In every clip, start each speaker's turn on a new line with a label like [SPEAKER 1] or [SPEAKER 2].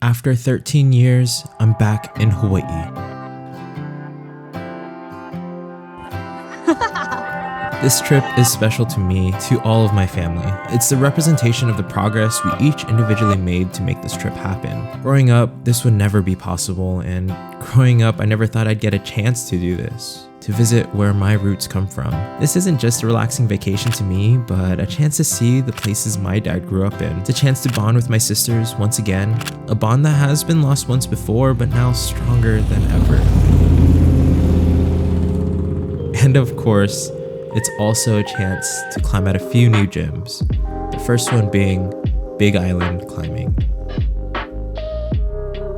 [SPEAKER 1] After 13 years, I'm back in Hawaii. This trip is special to me, to all of my family. It's the representation of the progress we each individually made to make this trip happen. Growing up, this would never be possible, and growing up, I never thought I'd get a chance to do this, to visit where my roots come from. This isn't just a relaxing vacation to me, but a chance to see the places my dad grew up in. It's a chance to bond with my sisters once again, a bond that has been lost once before, but now stronger than ever. And of course, it's also a chance to climb at a few new gyms. The first one being Big Island climbing.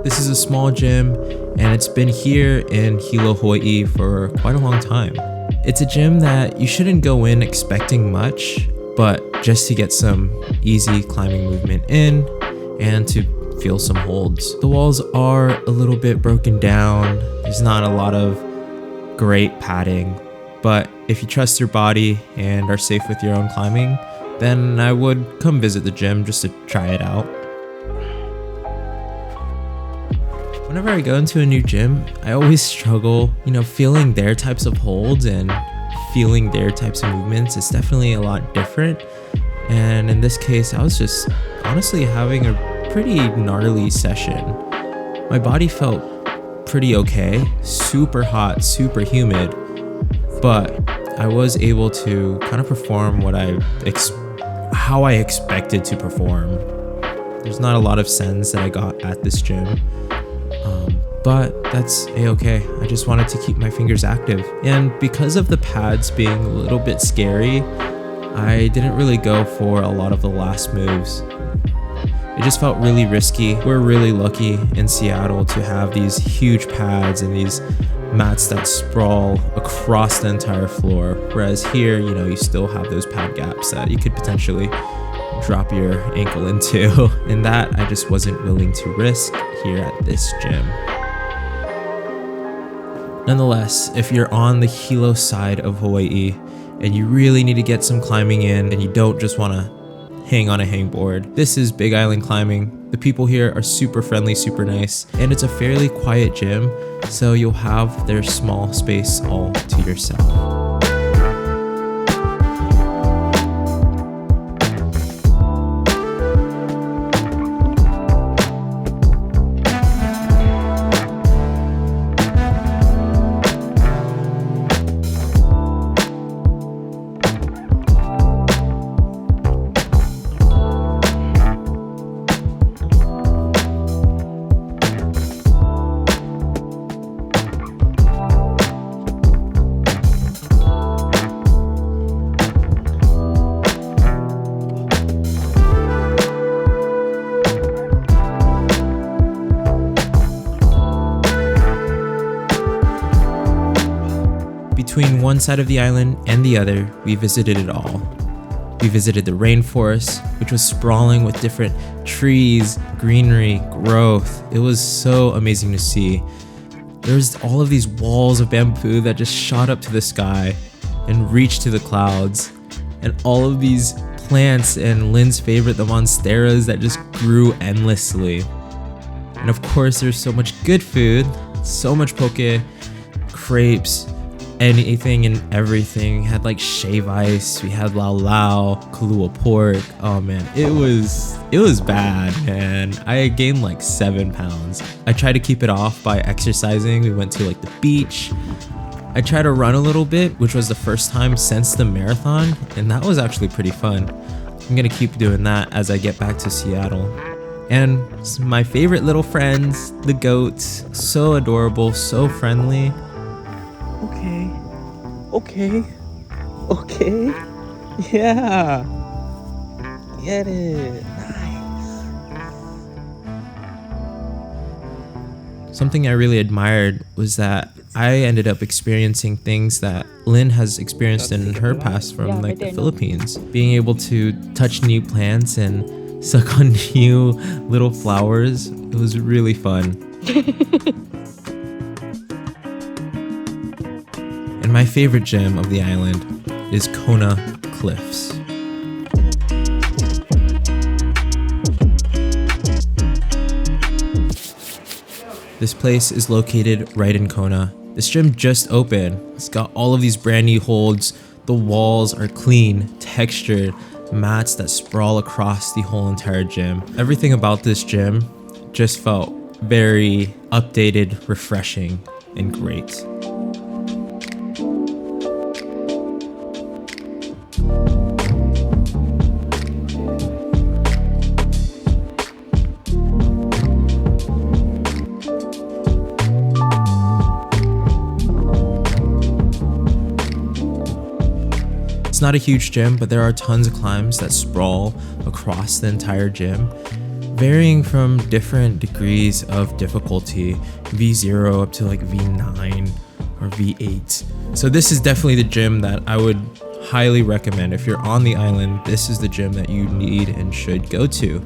[SPEAKER 1] This is a small gym, and it's been here in Hilo, Hawaii for quite a long time. It's a gym that you shouldn't go in expecting much, but just to get some easy climbing movement in and to feel some holds. The walls are a little bit broken down. There's not a lot of great padding, but if you trust your body and are safe with your own climbing, then I would come visit the gym just to try it out. Whenever I go into a new gym, I always struggle, feeling their types of holds and feeling their types of movements. It's definitely a lot different. And in this case, I was just honestly having a pretty gnarly session. My body felt pretty okay, super hot, super humid, but I was able to kind of perform how I expected to perform. There's not a lot of sends that I got at this gym, but that's a-okay. I just wanted to keep my fingers active. And because of the pads being a little bit scary, I didn't really go for a lot of the last moves. It just felt really risky. We're really lucky in Seattle to have these huge pads and these mats that sprawl across the entire floor, whereas here, you still have those pad gaps that you could potentially drop your ankle into, and that I just wasn't willing to risk here at this gym. Nonetheless, if you're on the Hilo side of Hawaii and you really need to get some climbing in and you don't just want to hang on a hangboard, this is Big Island climbing. The people here are super friendly, super nice, and it's a fairly quiet gym, so you'll have their small space all to yourself. Between one side of the island and the other, we visited it all. We visited the rainforest, which was sprawling with different trees, greenery, growth. It was so amazing to see. There's all of these walls of bamboo that just shot up to the sky and reached to the clouds. And all of these plants and Lynn's favorite, the monsteras, that just grew endlessly. And of course, there's so much good food, so much poke, crepes, anything and everything. Had like shave ice, we had lau lau, kalua pork. Oh man, it was bad, man. I gained like 7 pounds. I tried to keep it off by exercising. We went to like the beach. I tried to run a little bit, which was the first time since the marathon, and that was actually pretty fun. I'm gonna keep doing that as I get back to Seattle. And my favorite little friends, the goats, so adorable, so friendly. Okay, yeah, get it, nice. Something I really admired was that I ended up experiencing things that Lynn has experienced in her past from the Philippines. Being able to touch new plants and suck on new little flowers, it was really fun. And my favorite gym of the island is Kona Cliffs. This place is located right in Kona. This gym just opened. It's got all of these brand new holds. The walls are clean, textured, mats that sprawl across the whole entire gym. Everything about this gym just felt very updated, refreshing, and great. It's not a huge gym, but there are tons of climbs that sprawl across the entire gym, varying from different degrees of difficulty, V0 up to like V9 or V8. So this is definitely the gym that I would highly recommend. If you're on the island, this is the gym that you need and should go to.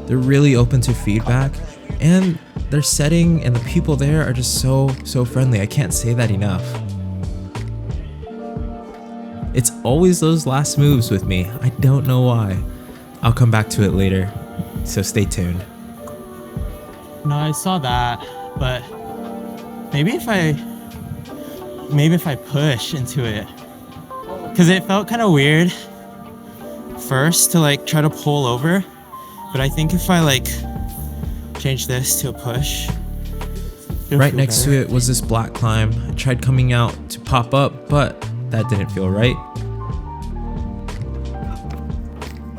[SPEAKER 1] They're really open to feedback, and their setting and the people there are just so friendly. I can't say that enough. It's always those last moves with me. I don't know why. I'll come back to it later, so stay tuned.
[SPEAKER 2] No, I saw that, but maybe if I push into it, because it felt kind of weird first to like try to pull over, but I think if I like change this to a push,
[SPEAKER 1] right next to it was this black climb. I tried coming out to pop up, but that didn't feel right.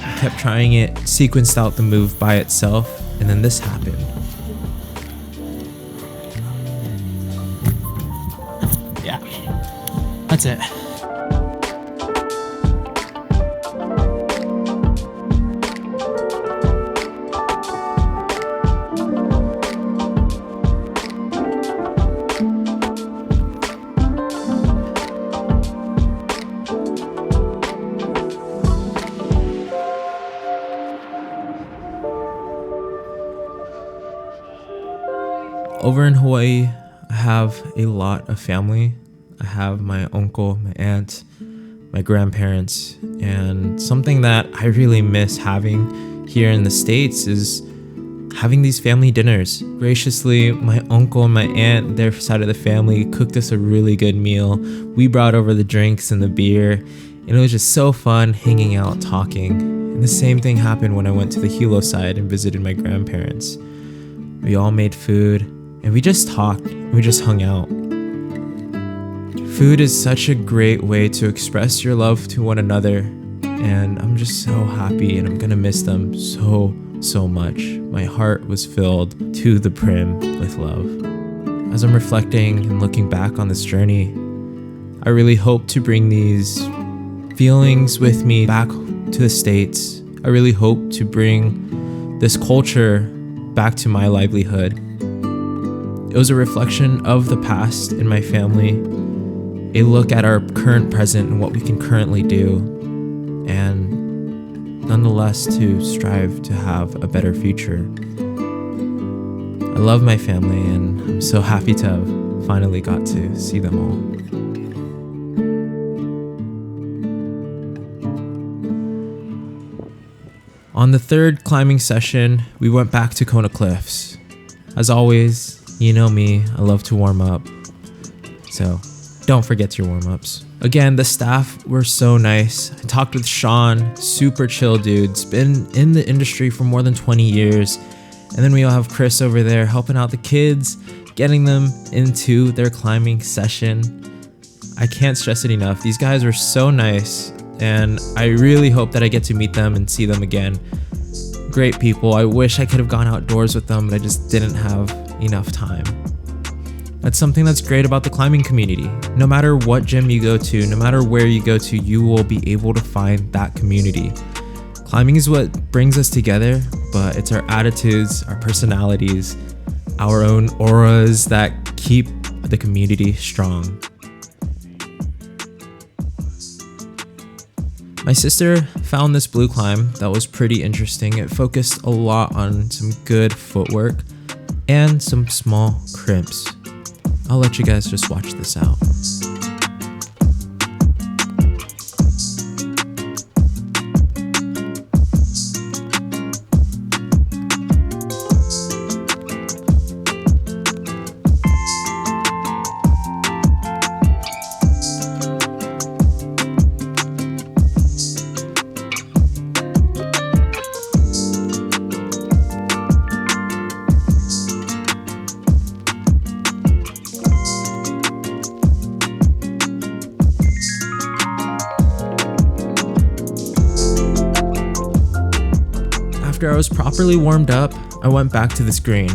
[SPEAKER 1] I kept trying it, sequenced out the move by itself, and then this happened.
[SPEAKER 2] Yeah, that's it.
[SPEAKER 1] Over in Hawaii, I have a lot of family. I have my uncle, my aunt, my grandparents, and something that I really miss having here in the States is having these family dinners. Graciously, my uncle and my aunt, their side of the family, cooked us a really good meal. We brought over the drinks and the beer, and it was just so fun hanging out, talking. And the same thing happened when I went to the Hilo side and visited my grandparents. We all made food, and we just talked, and we just hung out. Food is such a great way to express your love to one another, and I'm just so happy, and I'm gonna miss them so much. My heart was filled to the brim with love. As I'm reflecting and looking back on this journey, I really hope to bring these feelings with me back to the States. I really hope to bring this culture back to my livelihood. It was a reflection of the past in my family, a look at our current present and what we can currently do, and nonetheless to strive to have a better future. I love my family, and I'm so happy to have finally got to see them all. On the third climbing session, we went back to Kona Cliffs. As always, you know me, I love to warm up, so don't forget your warm-ups. Again, the staff were so nice. I talked with Sean, super chill dude's been in the industry for more than 20 years. And then we all have Chris over there helping out the kids, getting them into their climbing session. I can't stress it enough. These guys were so nice, and I really hope that I get to meet them and see them again. Great people. I wish I could have gone outdoors with them, but I just didn't have enough time. That's something that's great about the climbing community. No matter what gym you go to, no matter where you go to, you will be able to find that community. Climbing is what brings us together, but it's our attitudes, our personalities, our own auras that keep the community strong. My sister found this blue climb that was pretty interesting. It focused a lot on some good footwork and some small crimps. I'll let you guys just watch this out. properly warmed up, I went back to the screen.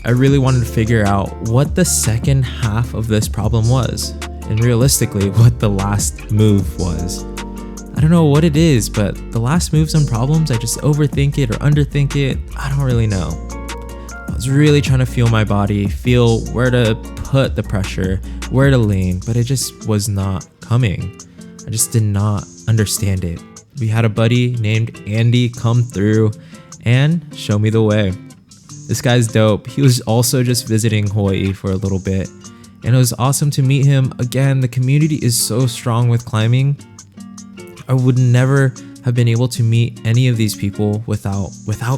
[SPEAKER 1] I really wanted to figure out what the second half of this problem was, and realistically, what the last move was. I don't know what it is, but the last moves on problems, I just overthink it or underthink it. I don't really know. I was really trying to feel my body, feel where to put the pressure, where to lean, but it just was not coming. I just did not understand it. We had a buddy named Andy come through and show me the way. This guy's dope. He was also just visiting Hawaii for a little bit, and it was awesome to meet him. Again, the community is so strong with climbing. I would never have been able to meet any of these people without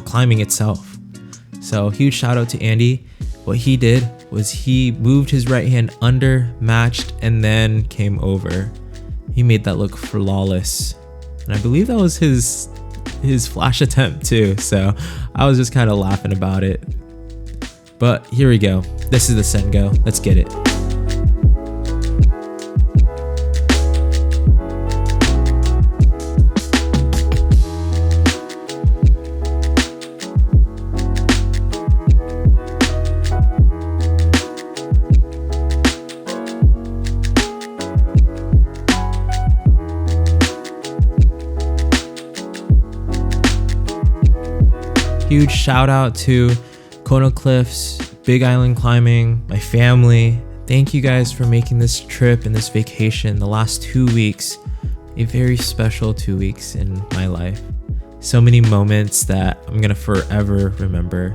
[SPEAKER 1] climbing itself. So huge shout out to Andy. What he did was he moved his right hand under, matched, and then came over. He made that look flawless. And I believe that was his flash attempt too. So I was just kind of laughing about it. But here we go. This is the Sengo. Let's get it. Huge shout out to Kona Cliffs, Big Island Climbing, my family. Thank you guys for making this trip and this vacation, the last 2 weeks, a very special 2 weeks in my life. So many moments that I'm gonna forever remember.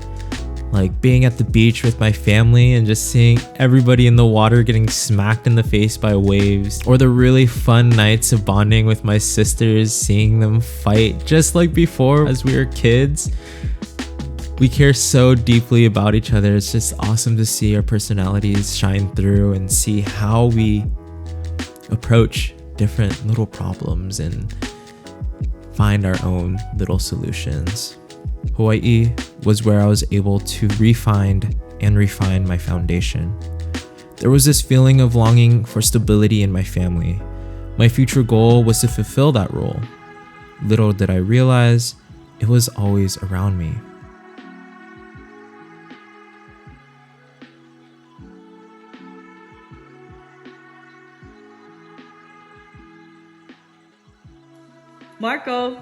[SPEAKER 1] Like being at the beach with my family and just seeing everybody in the water getting smacked in the face by waves, or the really fun nights of bonding with my sisters, seeing them fight just like before as we were kids. We care so deeply about each other. It's just awesome to see our personalities shine through and see how we approach different little problems and find our own little solutions. Hawaii was where I was able to refine my foundation. There was this feeling of longing for stability in my family. My future goal was to fulfill that role. Little did I realize, it was always around me.
[SPEAKER 3] Marco.